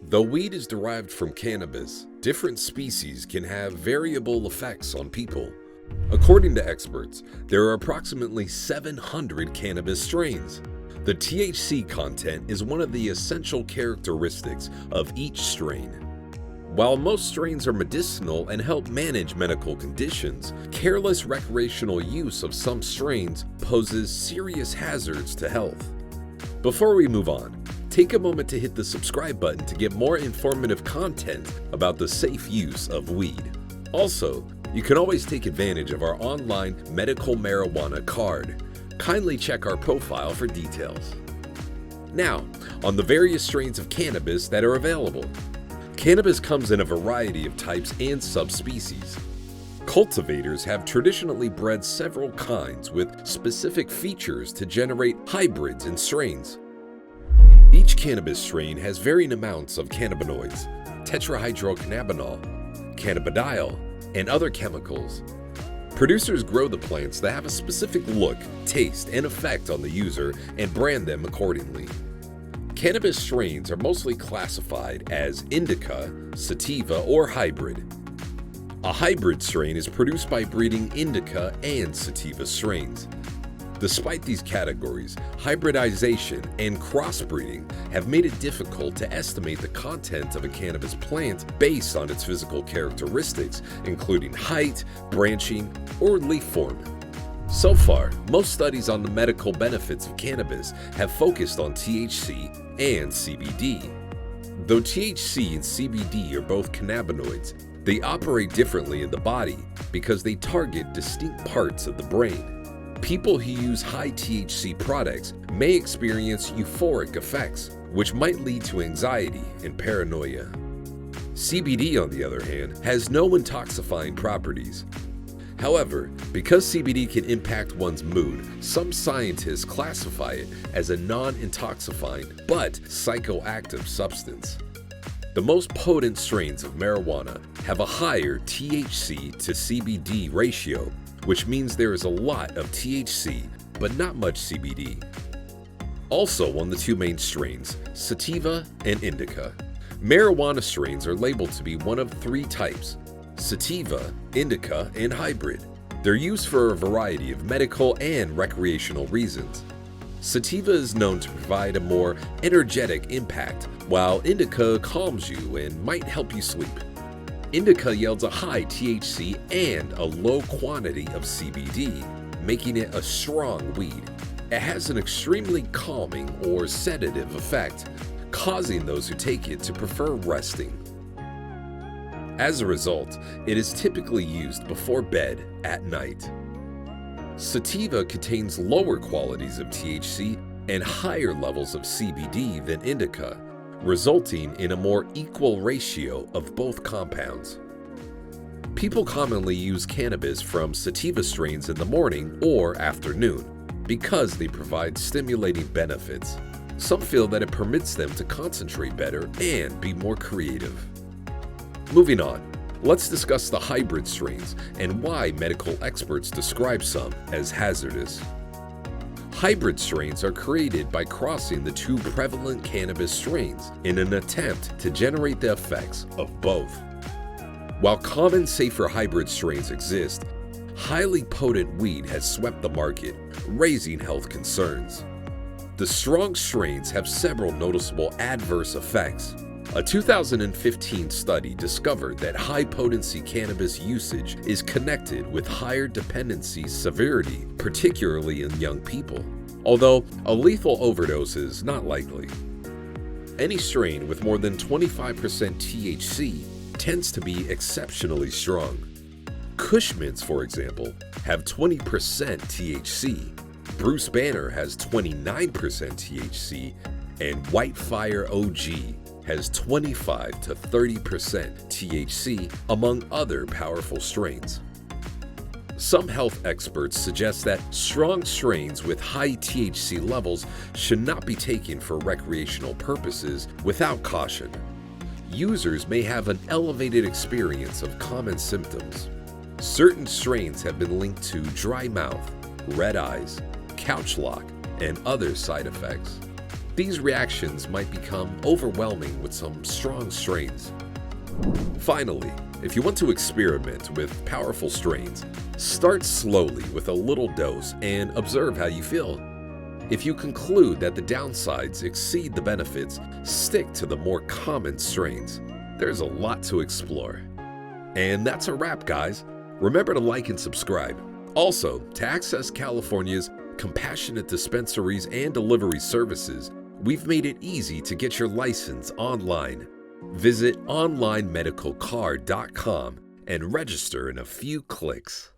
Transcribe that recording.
Though weed is derived from cannabis, different species can have variable effects on people. According to experts, there are approximately 700 cannabis strains. The THC content is one of the essential characteristics of each strain. While most strains are medicinal and help manage medical conditions, careless recreational use of some strains poses serious hazards to health. Before we move on, take a moment to hit the subscribe button to get more informative content about the safe use of weed. Also, you can always take advantage of our online medical marijuana card. Kindly check our profile for details. Now, on the various strains of cannabis that are available. Cannabis comes in a variety of types and subspecies. Cultivators have traditionally bred several kinds with specific features to generate hybrids and strains. Each cannabis strain has varying amounts of cannabinoids, tetrahydrocannabinol, cannabidiol, and other chemicals. Producers grow the plants that have a specific look, taste, and effect on the user and brand them accordingly. Cannabis strains are mostly classified as indica, sativa, or hybrid. A hybrid strain is produced by breeding indica and sativa strains. Despite these categories, hybridization and crossbreeding have made it difficult to estimate the content of a cannabis plant based on its physical characteristics, including height, branching, or leaf form. So far, most studies on the medical benefits of cannabis have focused on THC and CBD. Though THC and CBD are both cannabinoids, they operate differently in the body because they target distinct parts of the brain. People who use high THC products may experience euphoric effects, which might lead to anxiety and paranoia. CBD, on the other hand, has no intoxifying properties. However, because CBD can impact one's mood, some scientists classify it as a non-intoxifying but psychoactive substance. The most potent strains of marijuana have a higher THC to CBD ratio, which means there is a lot of THC but not much CBD. Also on the two main strains, sativa and indica. Marijuana strains are labeled to be one of three types: sativa, indica, and hybrid. They're used for a variety of medical and recreational reasons. Sativa is known to provide a more energetic impact, while indica calms you and might help you sleep. Indica yields a high THC and a low quantity of CBD, making it a strong weed. It has an extremely calming or sedative effect, causing those who take it to prefer resting. As a result, it is typically used before bed at night. Sativa contains lower qualities of THC and higher levels of CBD than indica, resulting in a more equal ratio of both compounds. People commonly use cannabis from sativa strains in the morning or afternoon because they provide stimulating benefits. Some feel that it permits them to concentrate better and be more creative. Moving on, let's discuss the hybrid strains and why medical experts describe some as hazardous. Hybrid strains are created by crossing the two prevalent cannabis strains in an attempt to generate the effects of both. While common, safer hybrid strains exist, highly potent weed has swept the market, raising health concerns. The strong strains have several noticeable adverse effects. A 2015 study discovered that high-potency cannabis usage is connected with higher dependency severity, particularly in young people, although a lethal overdose is not likely. Any strain with more than 25% THC tends to be exceptionally strong. 𝐜𝐤𝐳, for example, have 20% THC, Bruce Banner has 29% THC, and Whitefire OG has 25 to 30% THC, among other powerful strains. Some health experts suggest that strong strains with high THC levels should not be taken for recreational purposes without caution. Users may have an elevated experience of common symptoms. Certain strains have been linked to dry mouth, red eyes, couch lock, and other side effects. these reactions might become overwhelming with some strong strains. Finally, if you want to experiment with powerful strains, start slowly with a little dose and observe how you feel. If you conclude that the downsides exceed the benefits, stick to the more common strains. There's a lot to explore. And that's a wrap, guys. Remember to like and subscribe. Also, to access California's compassionate dispensaries and delivery services, we've made it easy to get your license online. Visit onlinemedicalcard.com and register in a few clicks.